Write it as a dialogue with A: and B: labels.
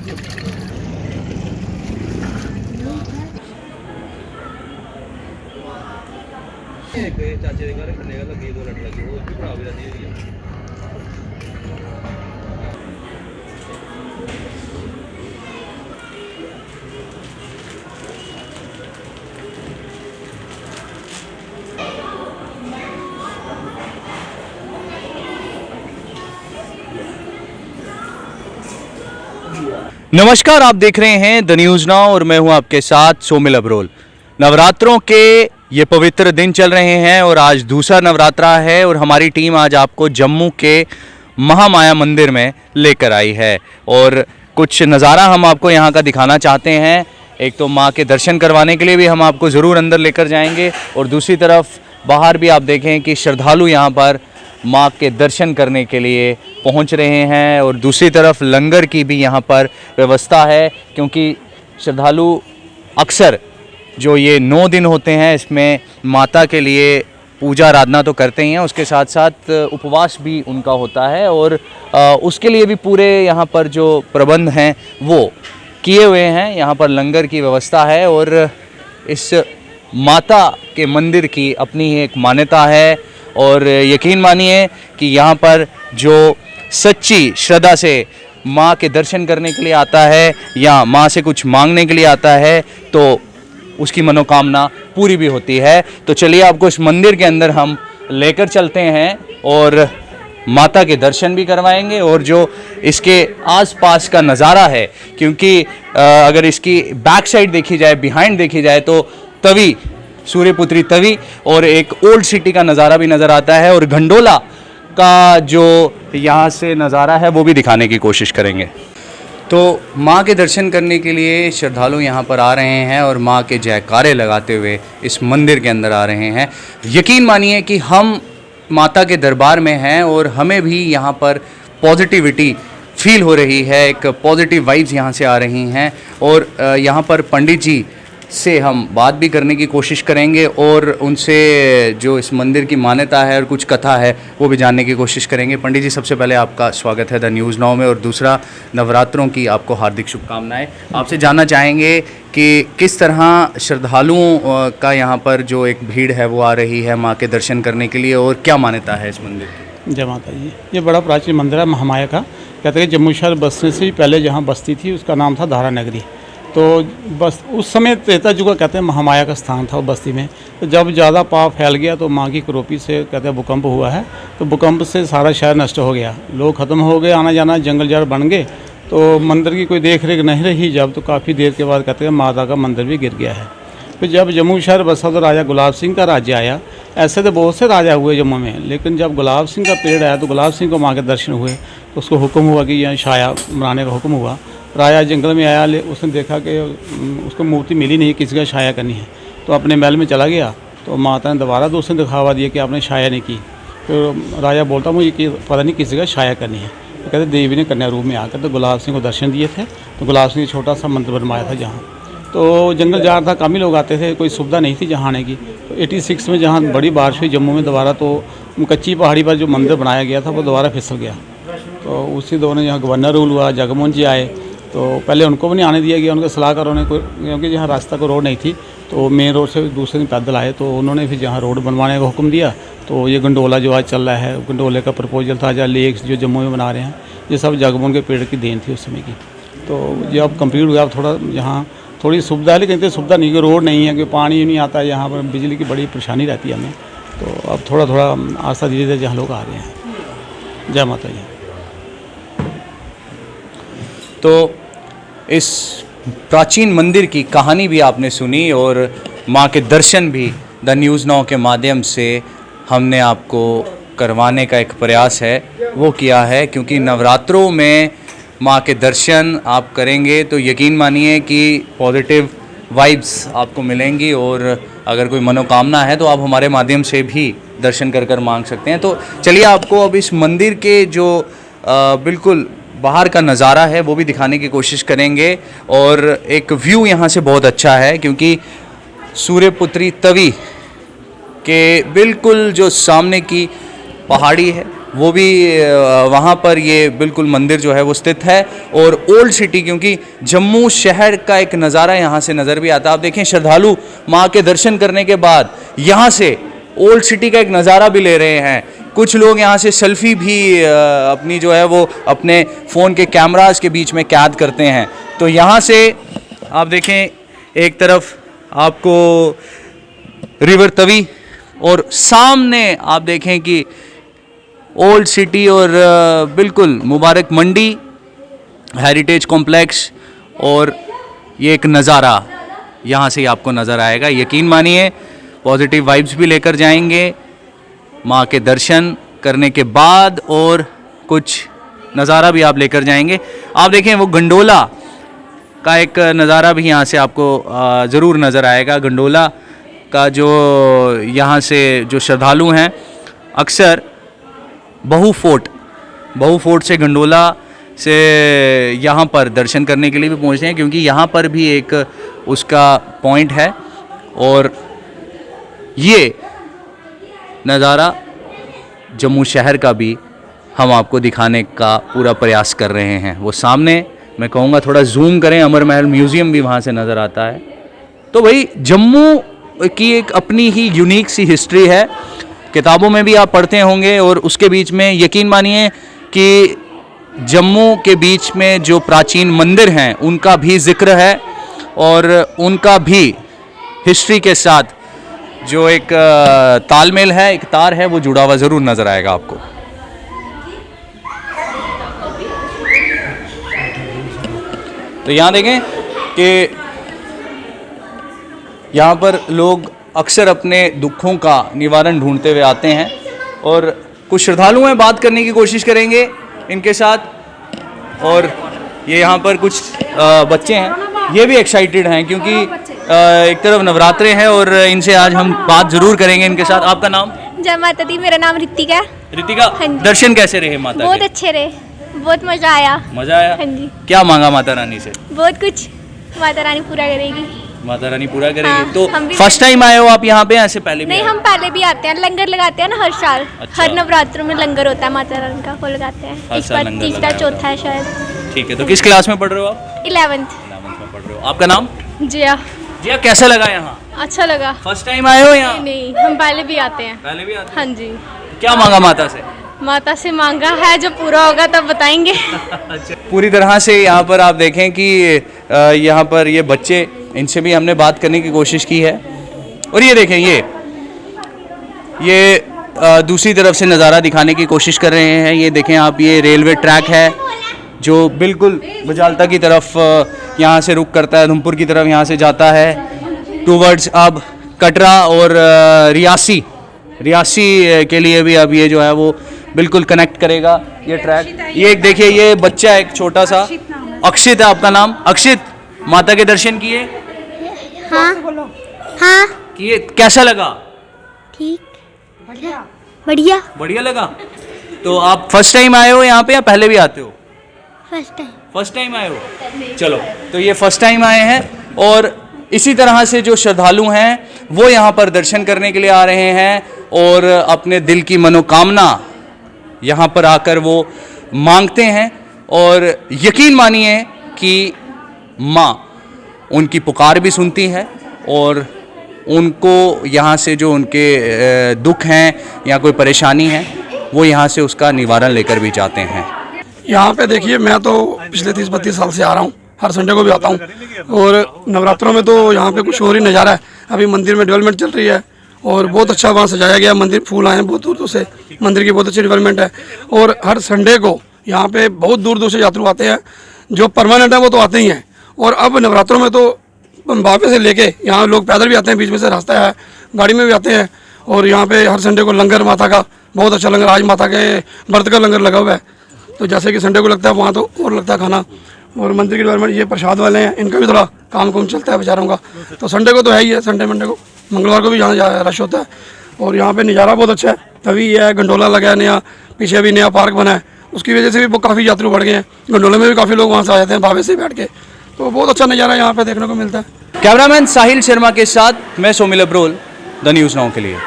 A: चाचे के घर खन्ने का लगी 2 लट लगी वो भी खराब रहती है।
B: नमस्कार, आप देख रहे हैं द न्यूज़ नाउ और मैं हूं आपके साथ सोमिल अब्रोल। नवरात्रों के ये पवित्र दिन चल रहे हैं और आज दूसरा नवरात्रा है और हमारी टीम आज आपको जम्मू के महामाया मंदिर में लेकर आई है और कुछ नज़ारा हम आपको यहाँ का दिखाना चाहते हैं। एक तो माँ के दर्शन करवाने के लिए भी हम आपको ज़रूर अंदर लेकर जाएंगे और दूसरी तरफ बाहर भी आप देखें कि श्रद्धालु यहाँ पर माँ के दर्शन करने के लिए पहुँच रहे हैं और दूसरी तरफ लंगर की भी यहाँ पर व्यवस्था है, क्योंकि श्रद्धालु अक्सर जो ये 9 दिन होते हैं इसमें माता के लिए पूजा आराधना तो करते ही हैं, उसके साथ साथ उपवास भी उनका होता है और उसके लिए भी पूरे यहाँ पर जो प्रबंध हैं वो किए हुए हैं। यहाँ पर लंगर की व्यवस्था है और इस माता के मंदिर की अपनी ही एक मान्यता है और यकीन मानिए कि यहाँ पर जो सच्ची श्रद्धा से माँ के दर्शन करने के लिए आता है या माँ से कुछ मांगने के लिए आता है तो उसकी मनोकामना पूरी भी होती है। तो चलिए आपको इस मंदिर के अंदर हम लेकर चलते हैं और माता के दर्शन भी करवाएंगे और जो इसके आसपास का नज़ारा है, क्योंकि अगर इसकी बैक साइड देखी जाए, बिहाइंड देखी जाए तो तवी, सूर्यपुत्री तवी और एक ओल्ड सिटी का नज़ारा भी नज़र आता है और गंडोला का जो यहाँ से नज़ारा है वो भी दिखाने की कोशिश करेंगे। तो माँ के दर्शन करने के लिए श्रद्धालु यहाँ पर आ रहे हैं और माँ के जयकारे लगाते हुए इस मंदिर के अंदर आ रहे हैं। यकीन मानिए कि हम माता के दरबार में हैं और हमें भी यहाँ पर पॉजिटिविटी फील हो रही है, एक पॉजिटिव वाइब्स यहाँ से आ रही हैं और यहाँ पर पंडित जी से हम बात भी करने की कोशिश करेंगे और उनसे जो इस मंदिर की मान्यता है और कुछ कथा है वो भी जानने की कोशिश करेंगे। पंडित जी, सबसे पहले आपका स्वागत है द न्यूज़ नाउ में और दूसरा नवरात्रों की आपको हार्दिक शुभकामनाएं। आपसे जानना चाहेंगे कि किस तरह श्रद्धालुओं का यहाँ पर जो एक भीड़ है वो आ रही है माँ के दर्शन करने के लिए और क्या मान्यता है इस मंदिर की?
C: जय माता जी। ये बड़ा प्राचीन मंदिर है महामाया का। कहते हैं जम्मू शहर बसने से पहले जहाँ बस्ती थी उसका नाम था धारा नगरी। तो बस उस समय त्रेता युग कहते हैं महामाया का स्थान था वो बस्ती में। तो जब ज़्यादा पाप फैल गया तो माँ की क्रोपी से कहते हैं भूकंप हुआ है, तो भूकंप से सारा शहर नष्ट हो गया, लोग ख़त्म हो गए, आना जाना जंगल झाड़ बन गए, तो मंदिर की कोई देख रेख नहीं रही। जब तो काफ़ी देर के बाद कहते हैं माता का मंदिर भी गिर गया है। फिर जब जम्मू शहर बसा तो राजा गुलाब सिंह का राज्य आया। ऐसे तो बहुत से राजा हुए जम्मू में, लेकिन जब गुलाब सिंह का पीरियड आया तो गुलाब सिंह को माँ के दर्शन हुए तो उसको हुक्म हुआ कि यहाँ छाया बनाने का हुक्म हुआ। राजा जंगल में आया, उसने देखा कि उसको मूर्ति मिली नहीं, किसी का छाया करनी है, तो अपने महल में चला गया। तो माता ने दोबारा तो उसने दिखावा दिया कि आपने छाया नहीं की। तो राजा बोलता मुझे कि पता नहीं किसी का छाया करनी है। तो कहते देवी ने कन्या रूप में आकर तो गुलाब सिंह को दर्शन दिए थे। तो गुलाब सिंह ने छोटा सा मंदिर बनवाया था जहाँ, तो जंगल झाड़ था, कम ही लोग आते थे, कोई सुविधा नहीं थी जहाँ आने की। तो 86 में जहाँ बड़ी बारिश हुई जम्मू में दोबारा, तो कच्ची पहाड़ी पर जो मंदिर बनाया गया था वो दोबारा फिसल गया। तो उसी दौरान यहाँ गवर्नर रूल हुआ, जगमोहन जी आए, तो पहले उनको भी नहीं आने दिया गया, उनके सलाहकारों ने, क्योंकि जहाँ रास्ता को रोड नहीं थी तो मेन रोड से दूसरे दिन पैदल आए, तो उन्होंने फिर जहाँ रोड बनवाने का हुक्म दिया। तो ये गंडोला जो आज चल रहा है, गंडोले का प्रपोजल था, जहाँ लेक्स जो जम्मू में बना रहे हैं, ये सब जगमोहन के पेड़ की देन थी उस समय की। तो ये अब कम्प्लीट हुआ। अब थोड़ा यहाँ थोड़ी सुविधा है, लेकिन इतनी सुविधा नहीं कि रोड नहीं है, कि पानी नहीं आता है, यहाँ पर बिजली की बड़ी परेशानी रहती है हमें। तो अब थोड़ा थोड़ा आस्था धीरे धीरे जहाँ लोग आ रहे हैं। जय माता जी।
B: तो इस प्राचीन मंदिर की कहानी भी आपने सुनी और माँ के दर्शन भी द न्यूज़ नाउ के माध्यम से हमने आपको करवाने का एक प्रयास है वो किया है, क्योंकि नवरात्रों में माँ के दर्शन आप करेंगे तो यकीन मानिए कि पॉजिटिव वाइब्स आपको मिलेंगी और अगर कोई मनोकामना है तो आप हमारे माध्यम से भी दर्शन कर मांग सकते हैं। तो चलिए आपको अब इस मंदिर के जो बिल्कुल बाहर का नज़ारा है वो भी दिखाने की कोशिश करेंगे और एक व्यू यहाँ से बहुत अच्छा है, क्योंकि सूर्यपुत्री तवी के बिल्कुल जो सामने की पहाड़ी है वो भी वहाँ पर ये बिल्कुल मंदिर जो है वो स्थित है। और ओल्ड सिटी, क्योंकि जम्मू शहर का एक नज़ारा यहाँ से नज़र भी आता है। आप देखें श्रद्धालु माँ के दर्शन करने के बाद यहाँ से ओल्ड सिटी का एक नज़ारा भी ले रहे हैं। कुछ लोग यहाँ से सेल्फी भी अपनी जो है वो अपने फ़ोन के कैमरास के बीच में कैद करते हैं। तो यहाँ से आप देखें एक तरफ आपको रिवर तवी और सामने आप देखें कि ओल्ड सिटी और बिल्कुल मुबारक मंडी, हेरिटेज कॉम्प्लेक्स, और ये एक नज़ारा यहाँ से आपको नज़र आएगा। यकीन मानिए पॉजिटिव वाइब्स भी लेकर जाएंगे माँ के दर्शन करने के बाद, और कुछ नज़ारा भी आप लेकर जाएंगे। आप देखें वो गंडोला का एक नज़ारा भी यहाँ से आपको ज़रूर नज़र आएगा। गंडोला का जो यहाँ से जो श्रद्धालु हैं अक्सर बहु फोर्ट से गंडोला से यहाँ पर दर्शन करने के लिए भी पहुँचते हैं, क्योंकि यहाँ पर भी एक उसका पॉइंट है। और ये नज़ारा जम्मू शहर का भी हम आपको दिखाने का पूरा प्रयास कर रहे हैं। वो सामने मैं कहूँगा थोड़ा जूम करें, अमर महल म्यूज़ियम भी वहाँ से नज़र आता है। तो भाई जम्मू की एक अपनी ही यूनिक सी हिस्ट्री है, किताबों में भी आप पढ़ते होंगे, और उसके बीच में यकीन मानिए कि जम्मू के बीच में जो प्राचीन मंदिर हैं उनका भी जिक्र है, और उनका भी हिस्ट्री के साथ जो एक तालमेल है, एक तार है, वो जुड़ा हुआ ज़रूर नज़र आएगा आपको। तो यहाँ देखें कि यहाँ पर लोग अक्सर अपने दुखों का निवारण ढूंढते हुए आते हैं, और कुछ श्रद्धालु हैं, बात करने की कोशिश करेंगे इनके साथ। और ये यहाँ पर कुछ बच्चे हैं, ये भी एक्साइटेड हैं, क्योंकि एक तरफ नवरात्रे हैं, और इनसे आज हम बात ज़रूर करेंगे इनके साथ। आपका नाम?
D: जय माता दी, मेरा नाम ऋतिका।
B: ऋतिका,
D: हाँ जी।
B: दर्शन कैसे रहे माता
D: बहुत
B: के?
D: अच्छे रहे, बहुत मज़ा आया।
B: मज़ा आया?
D: हाँ जी।
B: क्या मांगा माता रानी से?
D: बहुत कुछ, माता रानी पूरा करेगी।
B: माता रानी पूरा करेगी।
D: हाँ,
B: तो
D: हम भी
B: फर्स्ट टाइम आए हो आप यहाँ पे, ऐसे पहले भी
D: नहीं,
B: आए?
D: हम पहले भी आते हैं, लंगर लगाते हैं ना हर साल।
B: अच्छा।
D: हर नवरात्रों में लंगर होता है माता रानी का, वो लगाते हैं।
B: हर
D: इस
B: साल
D: बार
B: लंगर
D: तीसरा
B: लगाया
D: चौथा है शायद।
B: ठीक है, तो किस क्लास में पढ़ रहे हो आप?
D: 11th
B: 11th में पढ़ रहे हो। आपका नाम?
D: जिया।
B: जिया, कैसा लगा यहाँ?
D: अच्छा लगा।
B: फर्स्ट टाइम आए हो यहाँ?
D: नहीं, हम पहले भी आते हैं।
B: पहले भी आते
D: हाँ जी।
B: क्या मांगा माता से?
D: माता से मांगा है, जो पूरा होगा तब बताएंगे।
B: पूरी तरह से यहाँ पर आप देखें कि यहाँ पर ये बच्चे, इनसे भी हमने बात करने की कोशिश की है। और ये देखें, ये दूसरी तरफ से नज़ारा दिखाने की कोशिश कर रहे हैं। ये देखें आप, ये रेलवे ट्रैक है जो बिल्कुल बजालता की तरफ यहाँ से रुक करता है, उधमपुर की तरफ यहाँ से जाता है टूवर्ड्स अब कटरा और रियासी के लिए भी अब ये जो है वो बिल्कुल कनेक्ट करेगा ये ट्रैक। ये एक देखिए, ये बच्चा एक छोटा सा, अक्षित है आपका नाम? अक्षित, माता के दर्शन किए?
E: हाँ हाँ
B: किए, कैसा लगा?
E: ठीक, बढ़िया
B: बढ़िया लगा। तो आप फर्स्ट टाइम आए हो यहाँ पे या पहले भी आते हो? फर्स्ट टाइम आए हो। चलो, तो ये फर्स्ट टाइम आए हैं, और इसी तरह से जो श्रद्धालु हैं वो यहाँ पर दर्शन करने के लिए आ रहे हैं, और अपने दिल की मनोकामना यहाँ पर आकर वो मांगते हैं। और यकीन मानिए कि माँ उनकी पुकार भी सुनती है, और उनको यहाँ से जो उनके दुख हैं या कोई परेशानी है वो यहाँ से उसका निवारण लेकर भी जाते हैं।
F: यहाँ पे देखिए, मैं तो पिछले 30-32 साल से आ रहा हूँ, हर संडे को भी आता हूँ, और नवरात्रों में तो यहाँ पे कुछ और ही नज़ारा है। अभी मंदिर में डेवलपमेंट चल रही है, और बहुत अच्छा वहाँ सजाया गया मंदिर, फूल आए हैं बहुत दूर दूर से, मंदिर की बहुत अच्छी डेवलपमेंट है। और हर संडे को यहाँ पे बहुत दूर दूर से यात्रु आते हैं, जो परमानेंट है वो तो आते ही हैं, और अब नवरात्रों में तो बाबे से लेके यहाँ लोग पैदल भी आते हैं, बीच में से रास्ता है, गाड़ी में भी आते हैं। और यहाँ पे हर संडे को लंगर माता का बहुत अच्छा लंगर, आज माता के व्रत का लंगर लगा हुआ है, तो जैसे कि संडे को लगता है वहाँ तो और लगता है खाना। और मंदिर की डेवलपमेंट, ये प्रसाद वाले हैं, इनका भी थोड़ा काम कुम चलता है बेचारों का। तो संडे को तो है ही है, संडे मंडे को, मंगलवार को भी यहाँ रश होता है। और यहाँ पे नज़ारा बहुत अच्छा है, तभी है गंडोला लगा है नया, पीछे भी नया पार्क बना है, उसकी वजह से भी काफ़ी यात्री बढ़ गए हैं। गंडोले में भी काफ़ी लोग वहाँ से आ जाते हैं भावे से बैठ के, तो बहुत अच्छा नज़ारा यहाँ पे देखने को मिलता है।
B: कैमरामैन साहिल शर्मा के साथ मैं Somil Abrol, the news now के लिए।